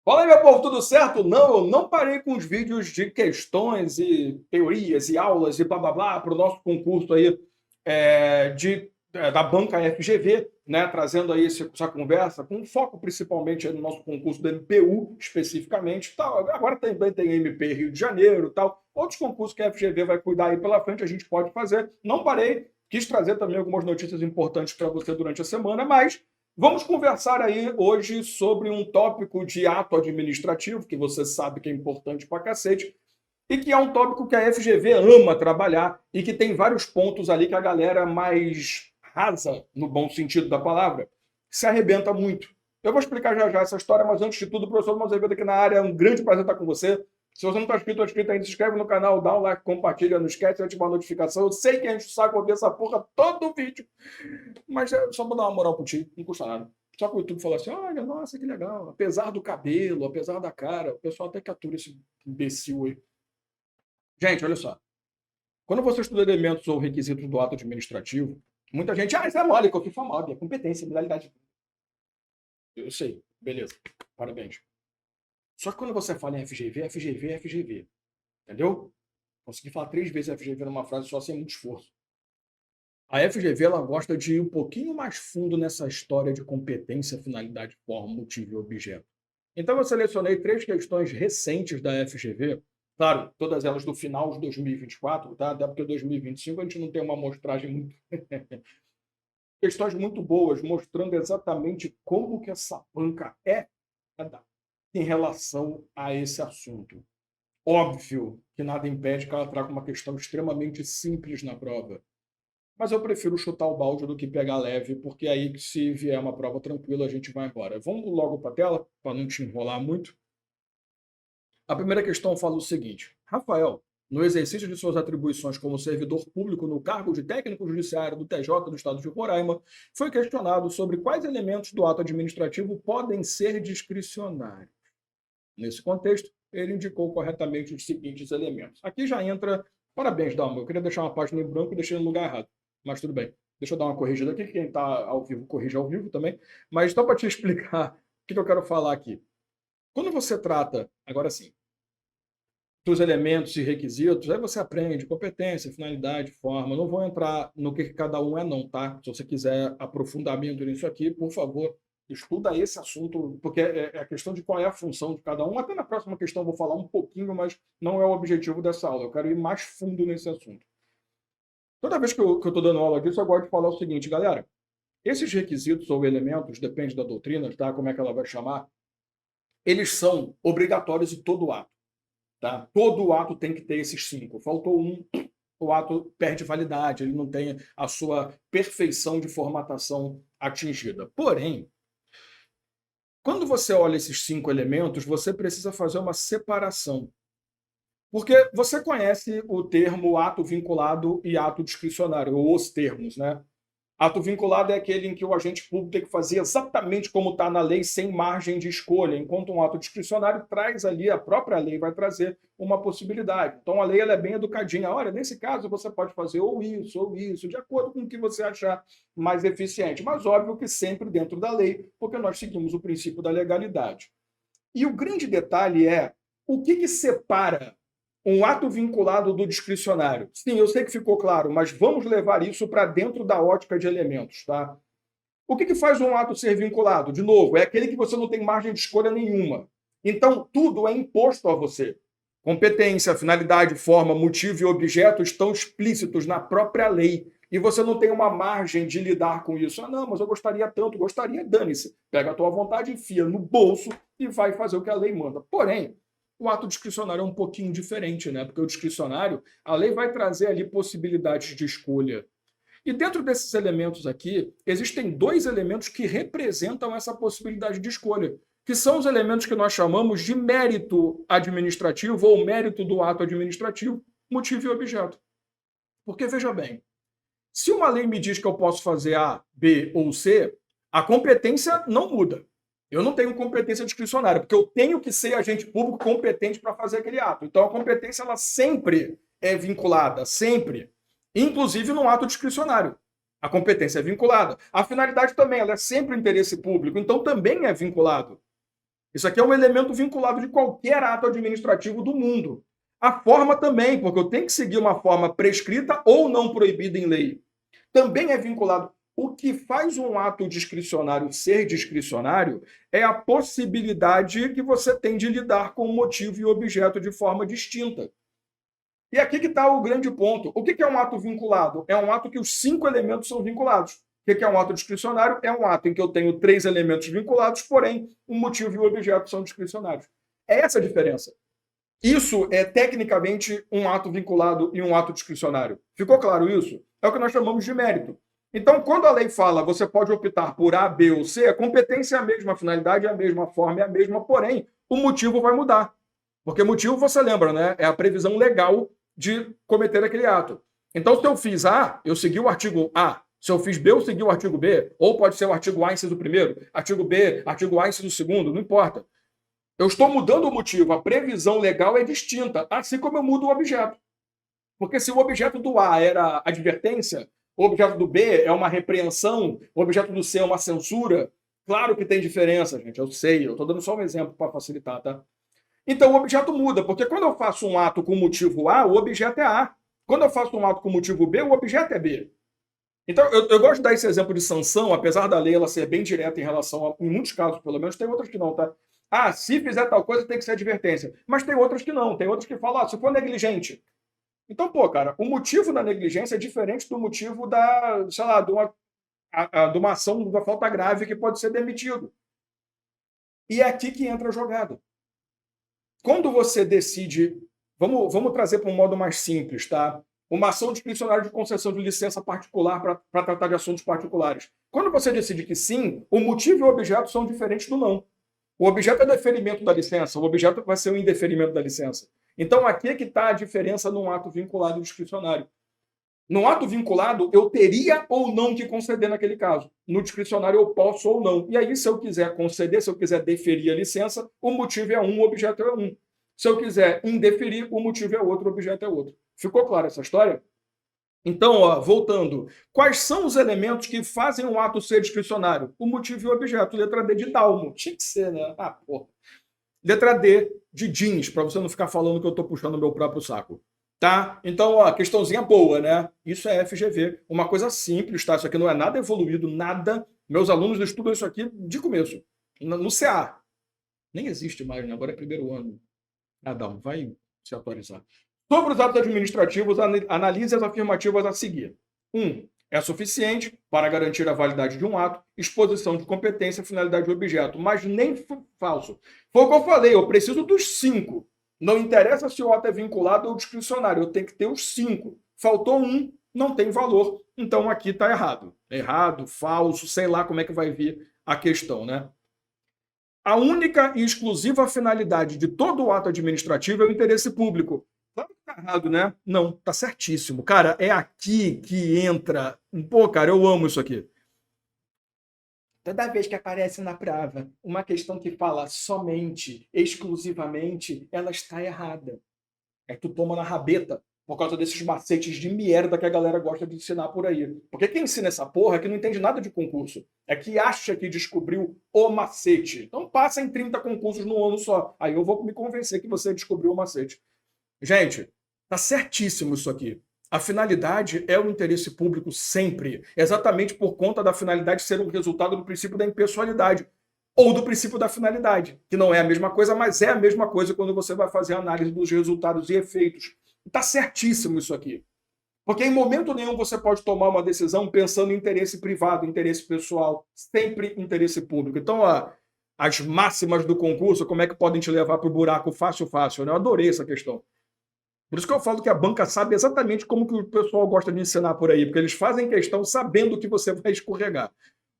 Fala aí, meu povo, tudo certo? Não, eu não parei com os vídeos de questões e teorias e aulas e blá blá blá para o nosso concurso aí da banca FGV, né? Trazendo aí essa conversa com foco principalmente aí no nosso concurso do MPU especificamente. Tal. Agora também tem MP Rio de Janeiro tal. Outros concursos que a FGV vai cuidar aí pela frente, a gente pode fazer. Não parei, quis trazer também algumas notícias importantes para você durante a semana, mas vamos conversar aí hoje sobre um tópico de ato administrativo, que você sabe que é importante pra cacete, e que é um tópico que a FGV ama trabalhar e que tem vários pontos ali que a galera mais rasa, no bom sentido da palavra, se arrebenta muito. Eu vou explicar já já essa história, mas antes de tudo, o professor Azevedo aqui na área, é um grande prazer estar com você. Se você não está inscrito ou inscrito ainda, se inscreve no canal, dá um like, compartilha, não esquece de ativar a notificação. Eu sei que a gente sabe ouvir essa porra todo vídeo, mas é só pra dar uma moral pro tio, não custa nada. Só que o YouTube falou assim: olha, nossa, que legal. Apesar do cabelo, apesar da cara, o pessoal até que atura esse imbecil aí. Gente, olha só. Quando você estuda elementos ou requisitos do ato administrativo, muita gente, isso é mole, que eu fiz formal, é competência, modalidade. Eu sei, beleza, parabéns. Só que quando você fala em FGV, FGV, FGV. Entendeu? Consegui falar 3 vezes FGV numa frase só sem muito esforço. A FGV ela gosta de ir um pouquinho mais fundo nessa história de competência, finalidade, forma, motivo e objeto. Então eu selecionei 3 questões recentes da FGV, claro, todas elas do final de 2024, tá? Até porque 2025 a gente não tem uma amostragem muito... Questões muito boas, mostrando exatamente como que essa banca é em relação a esse assunto. Óbvio que nada impede que ela traga uma questão extremamente simples na prova. Mas eu prefiro chutar o balde do que pegar leve, porque aí, se vier uma prova tranquila, a gente vai embora. Vamos logo para a tela, para não te enrolar muito. A primeira questão fala o seguinte: Rafael, no exercício de suas atribuições como servidor público no cargo de técnico judiciário do TJ do Estado de Roraima, foi questionado sobre quais elementos do ato administrativo podem ser discricionários. Nesse contexto, ele indicou corretamente os seguintes elementos. Aqui já entra... Parabéns, Dalma. Eu queria deixar uma página em branco e deixei no lugar errado. Mas tudo bem. Deixa eu dar uma corrigida aqui. Quem está ao vivo, corrige ao vivo também. Mas só para te explicar o que eu quero falar aqui. Quando você trata, agora sim, dos elementos e requisitos, aí você aprende competência, finalidade, forma. Eu não vou entrar no que cada um é não, tá? Se você quiser aprofundamento nisso aqui, por favor, estuda esse assunto, porque é a questão de qual é a função de cada um. Até na próxima questão eu vou falar um pouquinho, mas não é o objetivo dessa aula. Eu quero ir mais fundo nesse assunto. Toda vez que eu estou dando aula disso, eu gosto de falar o seguinte, galera. Esses requisitos ou elementos, depende da doutrina, tá? Como é que ela vai chamar, eles são obrigatórios em todo ato. Tá? Todo ato tem que ter esses 5. Faltou um, o ato perde validade, ele não tem a sua perfeição de formatação atingida. Porém, quando você olha esses 5 elementos, você precisa fazer uma separação. Porque você conhece o termo ato vinculado e ato discricionário, ou os termos, né? Ato vinculado é aquele em que o agente público tem que fazer exatamente como está na lei, sem margem de escolha, enquanto um ato discricionário traz ali, a própria lei vai trazer uma possibilidade. Então a lei ela é bem educadinha. Olha, nesse caso você pode fazer ou isso, de acordo com o que você achar mais eficiente. Mas óbvio que sempre dentro da lei, porque nós seguimos o princípio da legalidade. E o grande detalhe é o que separa um ato vinculado do discricionário. Sim, eu sei que ficou claro, mas vamos levar isso para dentro da ótica de elementos, tá? O que faz um ato ser vinculado? De novo, é aquele que você não tem margem de escolha nenhuma. Então, tudo é imposto a você. Competência, finalidade, forma, motivo e objeto estão explícitos na própria lei. E você não tem uma margem de lidar com isso. Ah, não, mas eu gostaria tanto, gostaria, dane-se. Pega a tua vontade, enfia no bolso e vai fazer o que a lei manda. Porém, o ato discricionário é um pouquinho diferente, né? Porque o discricionário, a lei vai trazer ali possibilidades de escolha. E dentro desses elementos aqui, existem 2 elementos que representam essa possibilidade de escolha, que são os elementos que nós chamamos de mérito administrativo ou mérito do ato administrativo, motivo e objeto. Porque, veja bem, se uma lei me diz que eu posso fazer A, B ou C, a competência não muda. Eu não tenho competência discricionária, porque eu tenho que ser agente público competente para fazer aquele ato. Então, a competência ela sempre é vinculada, sempre. Inclusive no ato discricionário. A competência é vinculada. A finalidade também, ela é sempre interesse público, então também é vinculado. Isso aqui é um elemento vinculado de qualquer ato administrativo do mundo. A forma também, porque eu tenho que seguir uma forma prescrita ou não proibida em lei. Também é vinculado. O que faz um ato discricionário ser discricionário é a possibilidade que você tem de lidar com o motivo e o objeto de forma distinta. E aqui que está o grande ponto. O que é um ato vinculado? É um ato que os 5 elementos são vinculados. O que é um ato discricionário? É um ato em que eu tenho 3 elementos vinculados, porém o motivo e o objeto são discricionários. É essa a diferença. Isso é tecnicamente um ato vinculado e um ato discricionário. Ficou claro isso? É o que nós chamamos de mérito. Então, quando a lei fala você pode optar por A, B ou C, a competência é a mesma, a finalidade é a mesma, a forma é a mesma, porém, o motivo vai mudar. Porque motivo, você lembra, né? É a previsão legal de cometer aquele ato. Então, se eu fiz A, eu segui o artigo A. Se eu fiz B, eu segui o artigo B. Ou pode ser o artigo A, inciso primeiro, artigo B, artigo A, inciso segundo, não importa. Eu estou mudando o motivo, a previsão legal é distinta, assim como eu mudo o objeto. Porque se o objeto do A era advertência, o objeto do B é uma repreensão, o objeto do C é uma censura, claro que tem diferença, gente, eu sei, eu estou dando só um exemplo para facilitar, tá? Então o objeto muda, porque quando eu faço um ato com motivo A, o objeto é A. Quando eu faço um ato com motivo B, o objeto é B. Então, eu gosto de dar esse exemplo de sanção, apesar da lei ela ser bem direta em relação a, em muitos casos, pelo menos, tem outras que não, tá? Ah, se fizer tal coisa, tem que ser advertência. Mas tem outras que não, tem outras que falam, ah, se for negligente. Então, pô, cara, o motivo da negligência é diferente do motivo da, sei lá, de uma ação, de uma falta grave que pode ser demitido. E é aqui que entra a jogada. Quando você decide, vamos trazer para um modo mais simples, tá? Uma ação discricionária de concessão de licença particular para tratar de assuntos particulares. Quando você decide que sim, o motivo e o objeto são diferentes do não. O objeto é deferimento da licença, o objeto vai ser o indeferimento da licença. Então, aqui é que está a diferença num ato vinculado e discricionário. No ato vinculado, eu teria ou não que conceder naquele caso. No discricionário, eu posso ou não. E aí, se eu quiser conceder, se eu quiser deferir a licença, o motivo é um, o objeto é um. Se eu quiser indeferir, o motivo é outro, o objeto é outro. Ficou clara essa história? Então, ó, voltando. Quais são os elementos que fazem um ato ser discricionário? O motivo e o objeto. Letra D de Dalmo. Tinha que ser, né? Ah, porra. Letra D de jeans, para você não ficar falando que eu estou puxando o meu próprio saco. Tá? Então, ó, questãozinha boa, né? Isso é FGV. Uma coisa simples, tá? Isso aqui não é nada evoluído, nada. Meus alunos estudam isso aqui de começo. No CA. Nem existe mais, né? Agora é primeiro ano. Adão, vai se atualizar. Sobre os atos administrativos, analise as afirmativas a seguir. 1. É suficiente para garantir a validade de um ato, exposição de competência, finalidade e objeto, mas nem falso. Foi o que eu falei, eu preciso dos 5. Não interessa se o ato é vinculado ou discricionário, eu tenho que ter os 5. Faltou um, não tem valor. Então aqui está errado. Errado, falso, sei lá como é que vai vir a questão, né? A única e exclusiva finalidade de todo o ato administrativo é o interesse público. Claro que tá errado, né? Não, tá certíssimo. Cara, é aqui que entra. Pô, cara, eu amo isso aqui. Toda vez que aparece na prova uma questão que fala somente, exclusivamente, ela está errada. É que tu toma na rabeta por causa desses macetes de merda que a galera gosta de ensinar por aí. Porque quem ensina essa porra é que não entende nada de concurso. É que acha que descobriu o macete. Então passa em 30 concursos no ano só. Aí eu vou me convencer que você descobriu o macete. Gente, tá certíssimo isso aqui. A finalidade é o interesse público sempre, exatamente por conta da finalidade ser um resultado do princípio da impessoalidade ou do princípio da finalidade, que não é a mesma coisa, mas é a mesma coisa quando você vai fazer a análise dos resultados e efeitos. Está certíssimo isso aqui. Porque em momento nenhum você pode tomar uma decisão pensando em interesse privado, interesse pessoal, sempre interesse público. Então, ó, as máximas do concurso, como é que podem te levar para o buraco fácil, fácil? Né? Eu adorei essa questão. Por isso que eu falo que a banca sabe exatamente como que o pessoal gosta de ensinar por aí, porque eles fazem questão sabendo que você vai escorregar.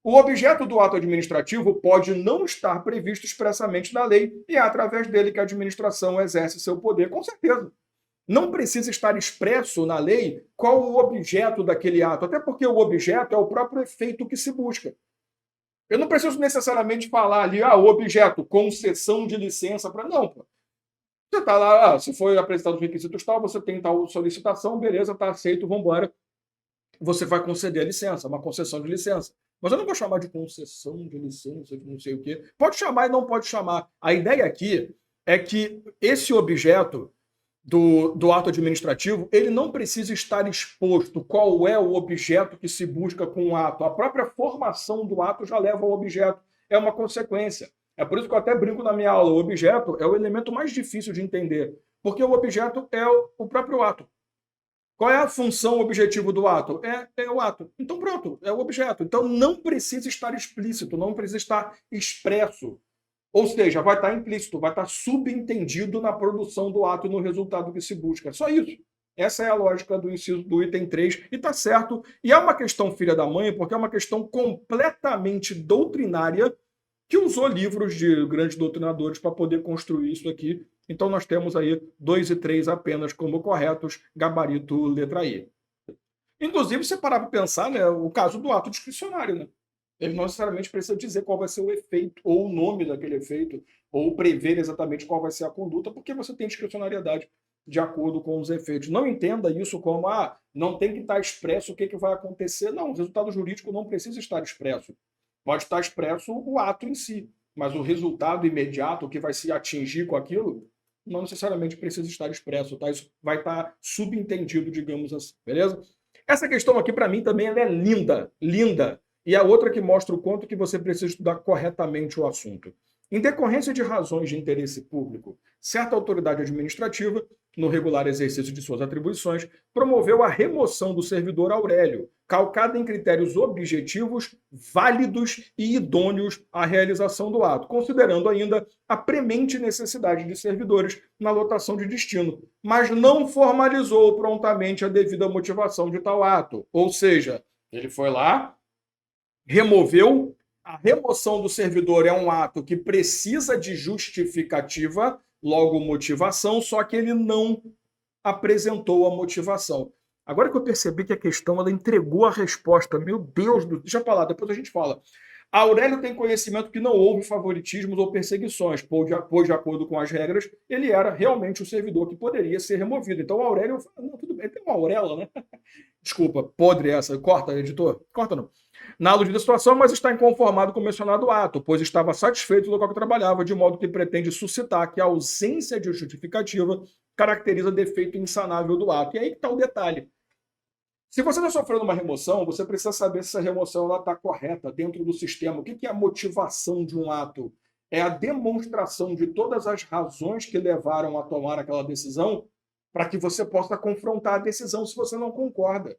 O objeto do ato administrativo pode não estar previsto expressamente na lei e é através dele que a administração exerce seu poder, com certeza. Não precisa estar expresso na lei qual o objeto daquele ato, até porque o objeto é o próprio efeito que se busca. Eu não preciso necessariamente falar ali, o objeto, concessão de licença para. Não, pô. Você está lá, se foi apresentado os requisitos tal, você tem tal solicitação, beleza, está aceito, vamos embora. Você vai conceder a licença, uma concessão de licença. Mas eu não vou chamar de concessão de licença, de não sei o quê. Pode chamar e não pode chamar. A ideia aqui é que esse objeto do ato administrativo, ele não precisa estar exposto qual é o objeto que se busca com o ato. A própria formação do ato já leva ao objeto. É uma consequência. É por isso que eu até brinco na minha aula. O objeto é o elemento mais difícil de entender, porque o objeto é o próprio ato. Qual é a função, o objetivo do ato? É o ato. Então, pronto, é o objeto. Então, não precisa estar explícito, não precisa estar expresso. Ou seja, vai estar implícito, vai estar subentendido na produção do ato e no resultado que se busca. Só isso. Essa é a lógica do inciso do item 3, e está certo. E é uma questão filha da mãe, porque é uma questão completamente doutrinária que usou livros de grandes doutrinadores para poder construir isso aqui. Então nós temos aí 2 e 3 apenas como corretos, gabarito letra I. Inclusive, se parar para pensar, né, o caso do ato discricionário, né? Ele não necessariamente precisa dizer qual vai ser o efeito, ou o nome daquele efeito, ou prever exatamente qual vai ser a conduta, porque você tem discricionariedade de acordo com os efeitos. Não entenda isso como, não tem que estar expresso o que vai acontecer. Não, o resultado jurídico não precisa estar expresso. Pode estar expresso o ato em si, mas o resultado imediato, o que vai se atingir com aquilo, não necessariamente precisa estar expresso, tá? Isso vai estar subentendido, digamos assim, beleza? Essa questão aqui, para mim, também ela é linda, linda. E a outra que mostra o quanto que você precisa estudar corretamente o assunto. Em decorrência de razões de interesse público, certa autoridade administrativa, no regular exercício de suas atribuições, promoveu a remoção do servidor Aurélio, calcada em critérios objetivos, válidos e idôneos à realização do ato, considerando ainda a premente necessidade de servidores na lotação de destino, mas não formalizou prontamente a devida motivação de tal ato. Ou seja, ele foi lá, removeu. A remoção do servidor é um ato que precisa de justificativa, logo motivação, só que ele não apresentou a motivação. Agora que eu percebi que a questão ela entregou a resposta, meu Deus do... Deixa eu falar, depois a gente fala. Aurélio tem conhecimento que não houve favoritismos ou perseguições, pois de acordo com as regras, ele era realmente o servidor que poderia ser removido. Então Aurélio, não, tudo bem, tem uma Aurela, né? Desculpa, podre essa. Corta, editor. Corta não. Na aludida situação, mas está inconformado com o mencionado ato, pois estava satisfeito do local que trabalhava, de modo que pretende suscitar que a ausência de justificativa caracteriza defeito insanável do ato. E aí que está o detalhe. Se você está sofrendo uma remoção, você precisa saber se essa remoção está correta dentro do sistema. O que é a motivação de um ato? É a demonstração de todas as razões que levaram a tomar aquela decisão para que você possa confrontar a decisão se você não concorda.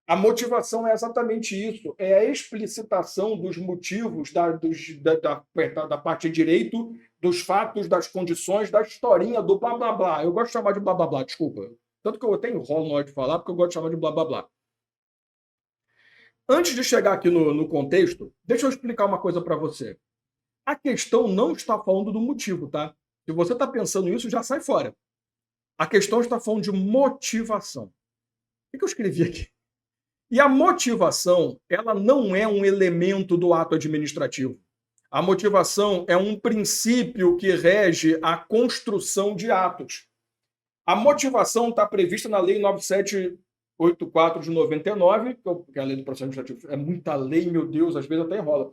A motivação é exatamente isso, é a explicitação dos motivos da parte de direito, dos fatos, das condições, da historinha, do blá blá blá. Eu gosto de chamar de blá blá blá, desculpa. Tanto que eu tenho rolo na hora de falar, porque eu gosto de chamar de blá blá blá. Antes de chegar aqui no contexto, deixa eu explicar uma coisa para você. A questão não está falando do motivo, tá? Se você está pensando nisso, já sai fora. A questão está falando de motivação. O que eu escrevi aqui? E a motivação, ela não é um elemento do ato administrativo. A motivação é um princípio que rege a construção de atos. A motivação está prevista na Lei 9784 de 99, que é a Lei do Processo Administrativo. É muita lei, meu Deus, às vezes até enrola.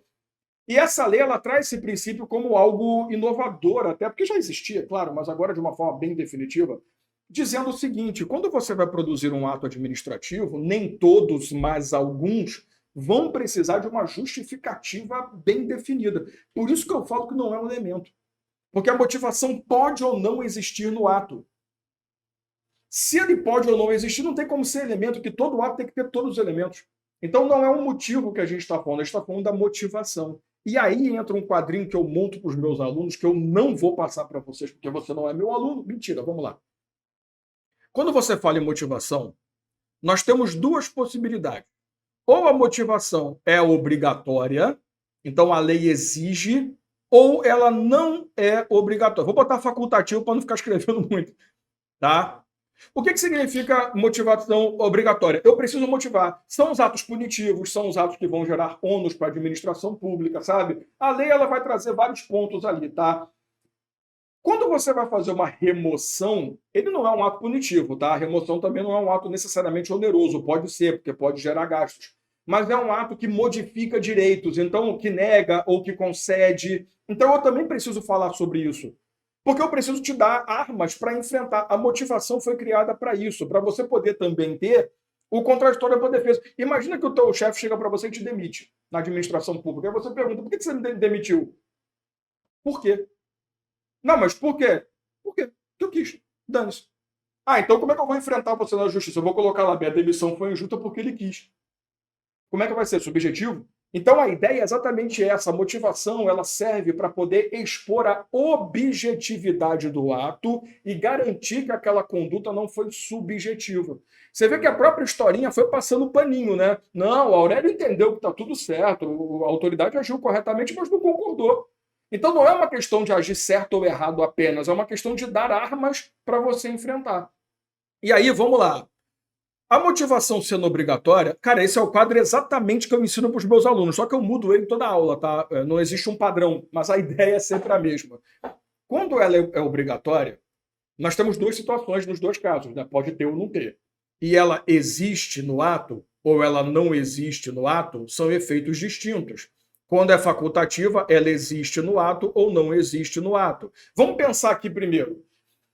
E essa lei ela traz esse princípio como algo inovador, até porque já existia, claro, mas agora de uma forma bem definitiva, dizendo o seguinte: quando você vai produzir um ato administrativo, nem todos, mas alguns, vão precisar de uma justificativa bem definida. Por isso que eu falo que não é um elemento. Porque a motivação pode ou não existir no ato. Se ele pode ou não existir, não tem como ser elemento, que todo ato tem que ter todos os elementos. Então não é um motivo que a gente está falando, a gente está falando da motivação. E aí entra um quadrinho que eu monto para os meus alunos, que eu não vou passar para vocês, porque você não é meu aluno. Mentira, vamos lá. Quando você fala em motivação, nós temos duas possibilidades. Ou a motivação é obrigatória, então a lei exige, ou ela não é obrigatória. Vou botar facultativo para não ficar escrevendo muito, tá? O que significa motivação obrigatória? Eu preciso motivar. São os atos punitivos, são os atos que vão gerar ônus para a administração pública, sabe? A lei ela vai trazer vários pontos ali, tá? Quando você vai fazer uma remoção, ele não é um ato punitivo, tá? A remoção também não é um ato necessariamente oneroso, pode ser, porque pode gerar gastos. mas é um ato que modifica direitos, então que nega ou que concede. Então eu também preciso falar sobre isso. Porque eu preciso te dar armas para enfrentar. A motivação foi criada para isso, para você poder também ter o contraditório para defesa. Imagina que o teu chefe chega para você e te demite na administração pública. Aí você pergunta, por que você me demitiu? Por quê? Não, mas por quê? Por quê? Porque eu quis. Dane-se. Ah, então como é que eu vou enfrentar você na justiça? Eu vou colocar lá, a demissão foi injusta porque ele quis. Como é que vai ser? Subjetivo? Então a ideia é exatamente essa. A motivação ela serve para poder expor a objetividade do ato e garantir que aquela conduta não foi subjetiva. Você vê que a própria historinha foi passando paninho, né? Não, o Aurélio entendeu que está tudo certo, a autoridade agiu corretamente, mas não concordou. Então não é uma questão de agir certo ou errado apenas, é uma questão de dar armas para você enfrentar. E aí, vamos lá. A motivação sendo obrigatória, cara, esse é o quadro exatamente que eu ensino para os meus alunos, só que eu mudo ele toda a aula, tá? Não existe um padrão, mas a ideia é sempre a mesma. Quando ela é obrigatória, nós temos duas situações nos dois casos, né? Pode ter ou não ter. E ela existe no ato, ou ela não existe no ato, são efeitos distintos. Quando é facultativa, ela existe no ato ou não existe no ato. Vamos pensar aqui primeiro.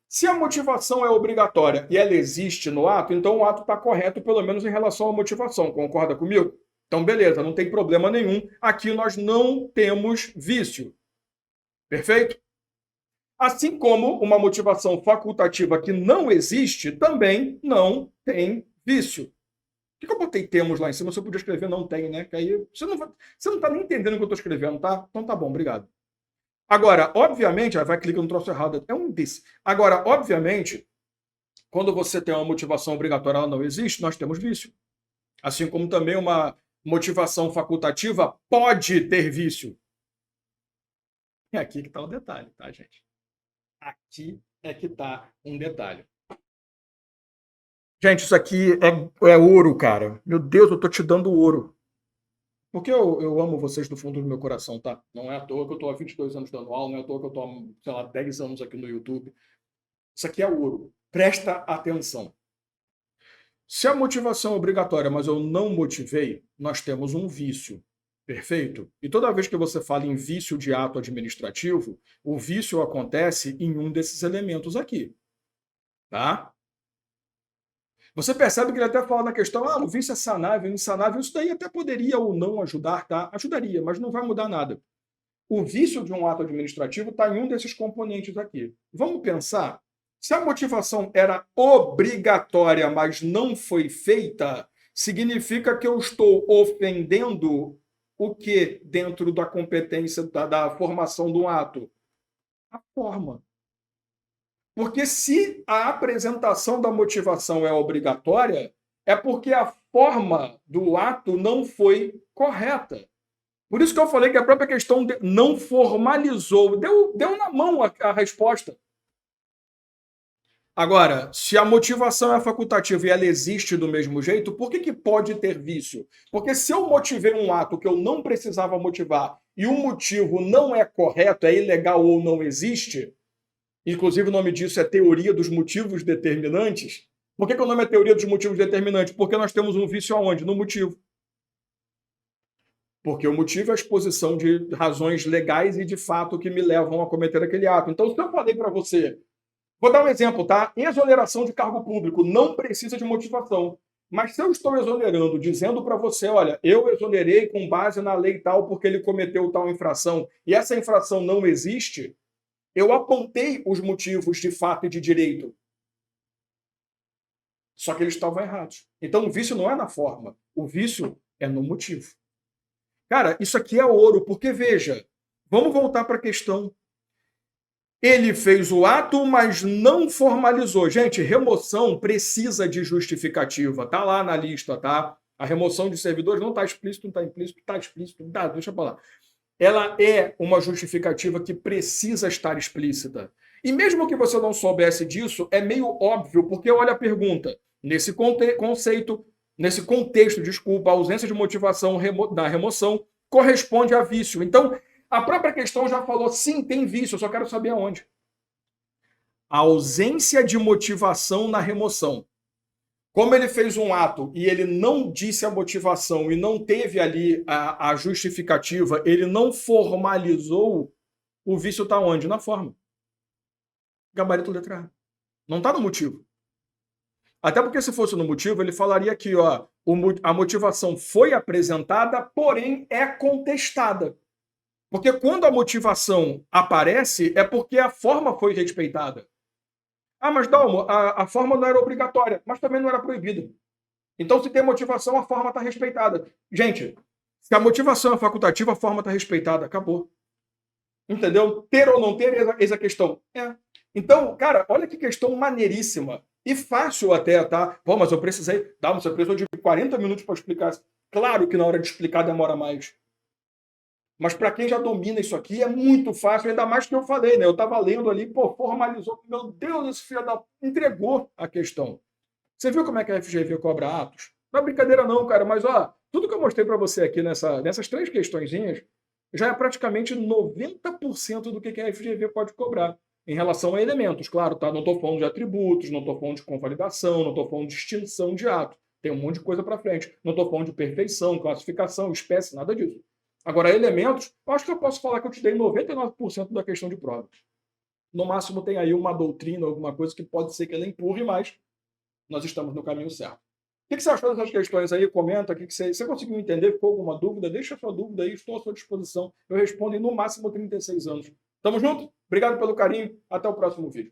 Se a motivação é obrigatória e ela existe no ato, então o ato está correto, pelo menos em relação à motivação. Concorda comigo? Então, beleza, não tem problema nenhum. Aqui nós não temos vício. Perfeito? Assim como uma motivação facultativa que não existe, também não tem vício. Por que eu botei temos lá em cima? Se eu podia escrever não tem, né? Que aí você não está nem entendendo o que eu estou escrevendo, tá? Então tá bom, obrigado. Agora, obviamente, vai clicar no troço errado. É um desse. Agora, obviamente, quando você tem uma motivação obrigatória, ela não existe, nós temos vício. Assim como também uma motivação facultativa pode ter vício. É aqui que está o detalhe, tá, gente? Aqui é que está um detalhe. Gente, isso aqui é ouro, cara. Meu Deus, eu tô te dando ouro. Porque eu amo vocês do fundo do meu coração, tá? Não é à toa que eu tô há 22 anos dando aula, não é à toa que eu tô há, sei lá, 10 anos aqui no YouTube. Isso aqui é ouro. Presta atenção. Se a motivação é obrigatória, mas eu não motivei, nós temos um vício. Perfeito? E toda vez que você fala em vício de ato administrativo, o vício acontece em um desses elementos aqui. Tá? Você percebe que ele até fala na questão, o vício é sanável, insanável. Isso daí até poderia ou não ajudar, tá? Ajudaria, mas não vai mudar nada. O vício de um ato administrativo está em um desses componentes aqui. Vamos pensar, se a motivação era obrigatória, mas não foi feita, significa que eu estou ofendendo o que dentro da competência da formação do ato? A forma. Porque se a apresentação da motivação é obrigatória, é porque a forma do ato não foi correta. Por isso que eu falei que a própria questão não formalizou, deu na mão a resposta. Agora, se a motivação é facultativa e ela existe do mesmo jeito, por que pode ter vício? Porque se eu motivei um ato que eu não precisava motivar e o motivo não é correto, é ilegal ou não existe, inclusive o nome disso é teoria dos motivos determinantes. Por que o nome é teoria dos motivos determinantes? Porque nós temos um vício aonde? No motivo. Porque o motivo é a exposição de razões legais e de fato que me levam a cometer aquele ato. Então, se eu falei para você, vou dar um exemplo, tá? Exoneração de cargo público não precisa de motivação. Mas se eu estou exonerando, dizendo para você, olha, eu exonerei com base na lei tal porque ele cometeu tal infração e essa infração não existe, eu apontei os motivos de fato e de direito. Só que eles estavam errados. Então o vício não é na forma, o vício é no motivo. Cara, isso aqui é ouro, porque veja, vamos voltar para a questão. Ele fez o ato, mas não formalizou. Gente, remoção precisa de justificativa. Tá lá na lista, tá? A remoção de servidores não está explícito, não está implícito, está explícito. Tá, deixa eu falar. Ela é uma justificativa que precisa estar explícita. E mesmo que você não soubesse disso, é meio óbvio, porque olha a pergunta. Nesse contexto, desculpa, a ausência de motivação da remoção corresponde a vício. Então, a própria questão já falou, sim, tem vício, eu só quero saber aonde. A ausência de motivação na remoção Como ele fez um ato e ele não disse a motivação e não teve ali a justificativa, ele não formalizou, o vício está onde? Na forma. Gabarito letra A. Não está no motivo. Até porque se fosse no motivo, ele falaria aqui, ó, a motivação foi apresentada, porém é contestada. Porque quando a motivação aparece, é porque a forma foi respeitada. Ah, mas Dalmo, a forma não era obrigatória, mas também não era proibida. Então, se tem motivação, a forma está respeitada. Gente, se a motivação é facultativa, a forma está respeitada. Acabou. Entendeu? Ter ou não ter, eis a questão. É. Então, cara, olha que questão maneiríssima. E fácil até, tá? Pô, mas eu precisei, você precisou de 40 minutos para explicar. Claro que na hora de explicar demora mais. Mas para quem já domina isso aqui, é muito fácil, ainda mais que eu falei, né? Eu estava lendo ali, pô, formalizou. Meu Deus, esse filho da... entregou a questão. Você viu como é que a FGV cobra atos? Não é brincadeira não, cara, mas ó, tudo que eu mostrei para você aqui nessas três questõezinhas, já é praticamente 90% do que a FGV pode cobrar. Em relação a elementos, claro, tá? Não estou falando de atributos, não estou falando de convalidação, não estou falando de extinção de ato. Tem um monte de coisa para frente. Não estou falando de perfeição, classificação, espécie, nada disso. Agora, elementos, eu acho que eu posso falar que eu te dei 99% da questão de prova. No máximo tem aí uma doutrina, alguma coisa que pode ser que ela empurre, mas nós estamos no caminho certo. O que você achou dessas questões aí? Comenta. Você conseguiu entender? Ficou alguma dúvida? Deixa a sua dúvida aí, estou à sua disposição. Eu respondo em no máximo 36 anos. Tamo junto? Obrigado pelo carinho. Até o próximo vídeo.